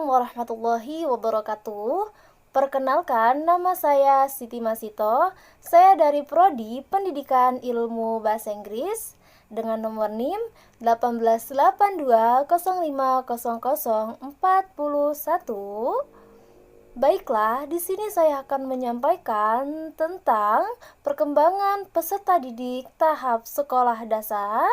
warahmatullahi wabarakatuh. Perkenalkan, nama saya Siti Masito. Saya dari Prodi Pendidikan Ilmu Bahasa Inggris dengan nomor NIM 1882050041. Baiklah, di sini saya akan menyampaikan tentang perkembangan peserta didik tahap sekolah dasar,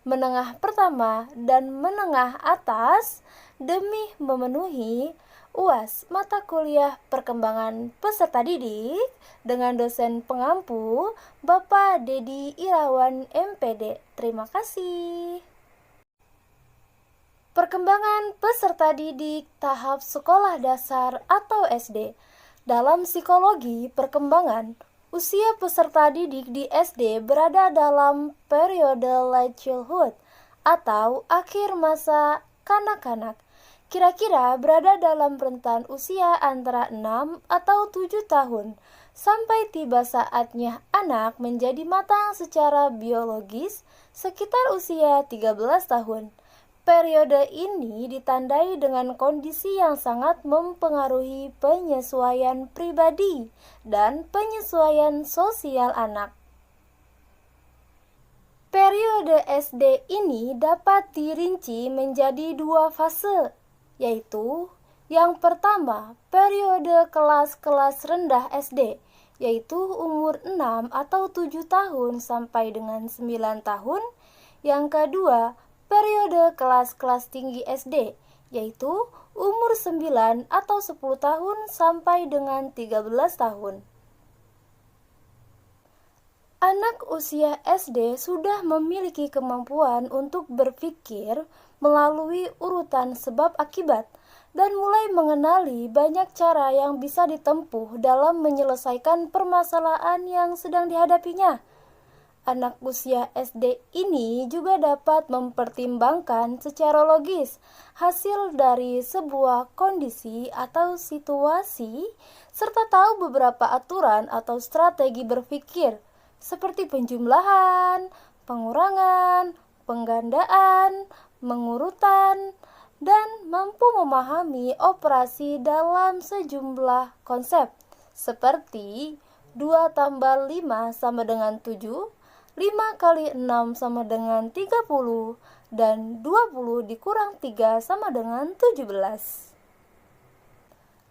menengah pertama, dan menengah atas demi memenuhi UAS mata kuliah perkembangan peserta didik dengan dosen pengampu Bapak Dedi Irawan MPD. Terima kasih. Perkembangan peserta didik tahap sekolah dasar atau SD. Dalam psikologi perkembangan, usia peserta didik di SD berada dalam periode late childhood atau akhir masa kanak-kanak. Kira-kira berada dalam rentan usia antara 6 atau 7 tahun sampai tiba saatnya anak menjadi matang secara biologis sekitar usia 13 tahun. Periode ini ditandai dengan kondisi yang sangat mempengaruhi penyesuaian pribadi dan penyesuaian sosial anak. Periode SD ini dapat dirinci menjadi dua fase, yaitu yang pertama, periode kelas-kelas rendah SD, yaitu umur 6 atau 7 tahun sampai dengan 9 tahun. Yang kedua, periode kelas-kelas tinggi SD, yaitu umur 9 atau 10 tahun sampai dengan 13 tahun. Anak usia SD sudah memiliki kemampuan untuk berpikir melalui urutan sebab akibat dan mulai mengenali banyak cara yang bisa ditempuh dalam menyelesaikan permasalahan yang sedang dihadapinya. Anak usia SD ini juga dapat mempertimbangkan secara logis hasil dari sebuah kondisi atau situasi, serta tahu beberapa aturan atau strategi berpikir, seperti penjumlahan, pengurangan, penggandaan, mengurutan, dan mampu memahami operasi dalam sejumlah konsep, seperti 2 tambah 5 sama dengan 7, 5 kali 6 sama dengan 30, dan 20 dikurang 3 sama dengan 17.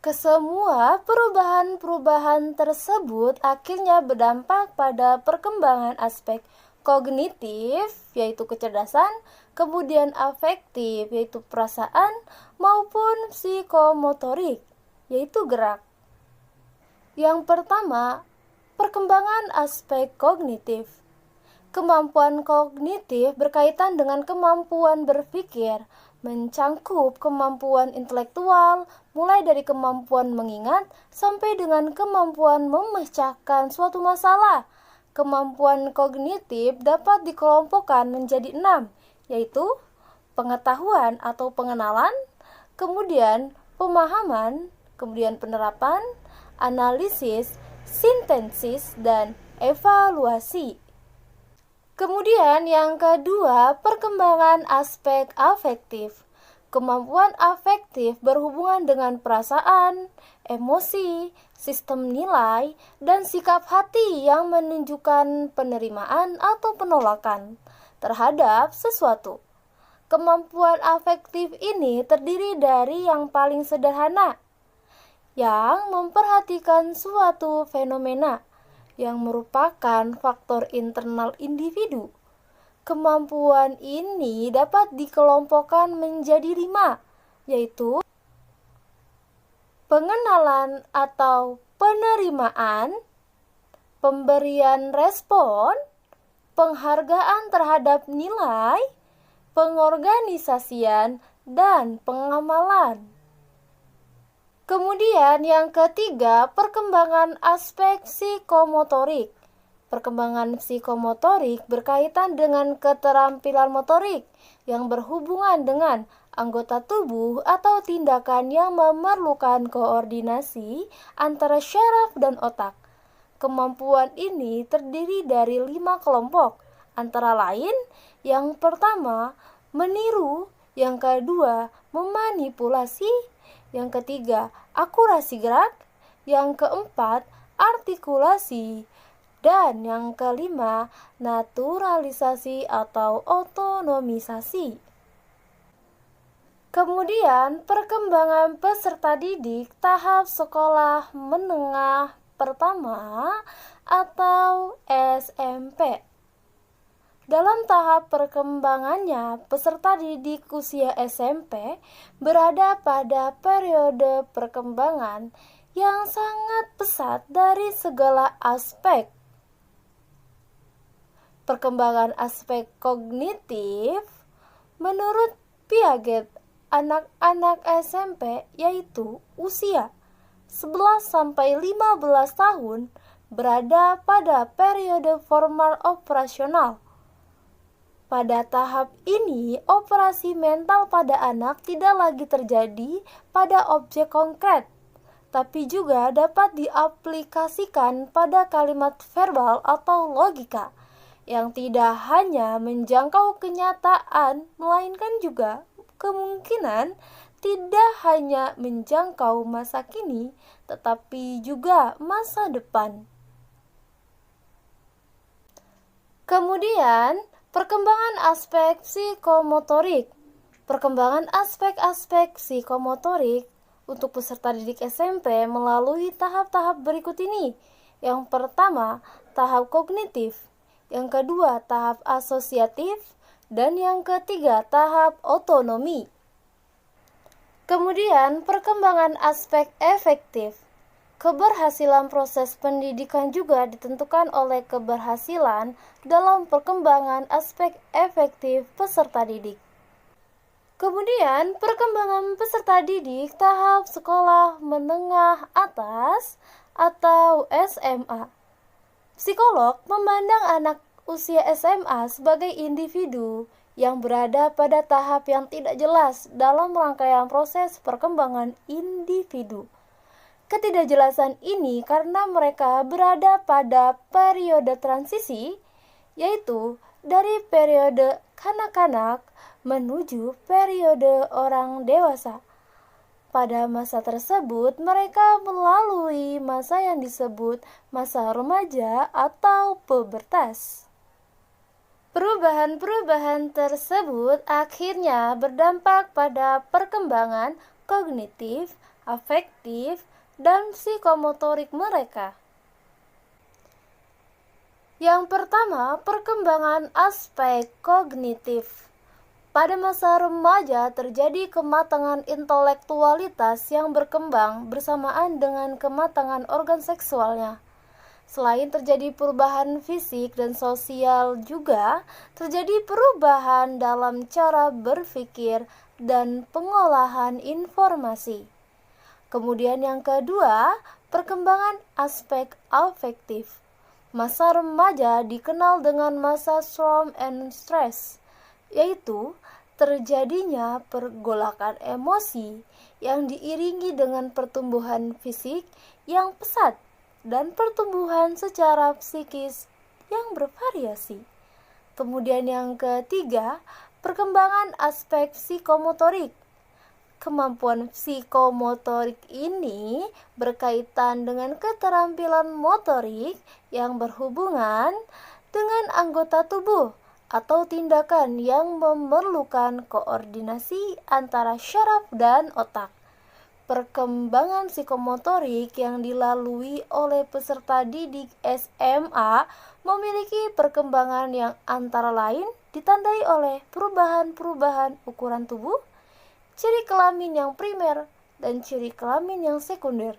Kesemua perubahan-perubahan tersebut akhirnya berdampak pada perkembangan aspek kognitif, yaitu kecerdasan, kemudian afektif, yaitu perasaan, maupun psikomotorik, yaitu gerak. Yang pertama, perkembangan aspek kognitif. Kemampuan kognitif berkaitan dengan kemampuan berpikir, mencangkup kemampuan intelektual, mulai dari kemampuan mengingat sampai dengan kemampuan memecahkan suatu masalah. Kemampuan kognitif dapat dikelompokkan menjadi 6, yaitu pengetahuan atau pengenalan, kemudian pemahaman, kemudian penerapan, analisis, sintesis, dan evaluasi. Kemudian yang kedua, perkembangan aspek afektif. Kemampuan afektif berhubungan dengan perasaan, emosi, sistem nilai, dan sikap hati yang menunjukkan penerimaan atau penolakan terhadap sesuatu. Kemampuan afektif ini terdiri dari yang paling sederhana, yang memperhatikan suatu fenomena yang merupakan faktor internal individu. Kemampuan ini dapat dikelompokkan menjadi 5, yaitu pengenalan atau penerimaan, pemberian respon, penghargaan terhadap nilai, pengorganisasian, dan pengamalan. Kemudian yang ketiga, perkembangan aspek psikomotorik. Perkembangan psikomotorik berkaitan dengan keterampilan motorik yang berhubungan dengan anggota tubuh atau tindakan yang memerlukan koordinasi antara syaraf dan otak. Kemampuan ini terdiri dari 5 kelompok, antara lain yang pertama, meniru, yang kedua, memanipulasi, yang ketiga akurasi gerak, yang keempat artikulasi, dan yang kelima naturalisasi atau otonomisasi. Kemudian, perkembangan peserta didik tahap sekolah menengah pertama atau SMP. Dalam tahap perkembangannya, peserta didik usia SMP berada pada periode perkembangan yang sangat pesat dari segala aspek. Perkembangan aspek kognitif menurut Piaget, anak-anak SMP yaitu usia 11-15 tahun berada pada periode formal operasional. Pada tahap ini, operasi mental pada anak tidak lagi terjadi pada objek konkret, tapi juga dapat diaplikasikan pada kalimat verbal atau logika yang tidak hanya menjangkau kenyataan, melainkan juga kemungkinan tidak hanya menjangkau masa kini, tetapi juga masa depan. Kemudian, perkembangan aspek psikomotorik. Perkembangan aspek-aspek psikomotorik untuk peserta didik SMP melalui tahap-tahap berikut ini. Yang pertama, tahap kognitif. Yang kedua, tahap asosiatif. Dan yang ketiga, tahap otonomi. Kemudian, perkembangan aspek efektif. Keberhasilan proses pendidikan juga ditentukan oleh keberhasilan dalam perkembangan aspek efektif peserta didik. Kemudian, perkembangan peserta didik tahap sekolah menengah atas atau SMA. Psikolog memandang anak usia SMA sebagai individu yang berada pada tahap yang tidak jelas dalam rangkaian proses perkembangan individu. Ketidakjelasan ini karena mereka berada pada periode transisi, yaitu dari periode kanak-kanak menuju periode orang dewasa. Pada masa tersebut, mereka melalui masa yang disebut masa remaja atau pubertas. Perubahan-perubahan tersebut akhirnya berdampak pada perkembangan kognitif, afektif, dan psikomotorik mereka. Yang pertama, perkembangan aspek kognitif. Pada masa remaja terjadi kematangan intelektualitas yang berkembang bersamaan dengan kematangan organ seksualnya. Selain terjadi perubahan fisik dan sosial juga terjadi perubahan dalam cara berpikir dan pengolahan informasi. Kemudian yang kedua, perkembangan aspek afektif. Masa remaja dikenal dengan masa storm and stress, yaitu terjadinya pergolakan emosi yang diiringi dengan pertumbuhan fisik yang pesat dan pertumbuhan secara psikis yang bervariasi. Kemudian yang ketiga, perkembangan aspek psikomotorik. Kemampuan psikomotorik ini berkaitan dengan keterampilan motorik yang berhubungan dengan anggota tubuh atau tindakan yang memerlukan koordinasi antara syaraf dan otak. Perkembangan psikomotorik yang dilalui oleh peserta didik SMA memiliki perkembangan yang antara lain ditandai oleh perubahan-perubahan ukuran tubuh, ciri kelamin yang primer, dan ciri kelamin yang sekunder.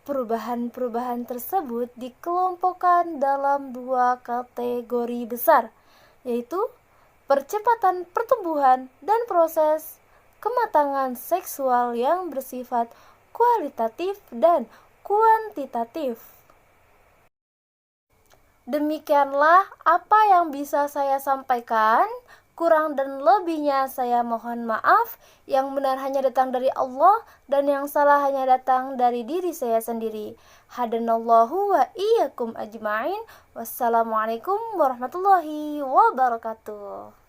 Perubahan-perubahan tersebut dikelompokkan dalam dua kategori besar, yaitu percepatan pertumbuhan dan proses kematangan seksual yang bersifat kualitatif dan kuantitatif. Demikianlah apa yang bisa saya sampaikan. Kurang dan lebihnya saya mohon maaf. Yang benar hanya datang dari Allah dan yang salah hanya datang dari diri saya sendiri. Hadanallahu wa iyyakum ajma'in. Wassalamualaikum warahmatullahi wabarakatuh.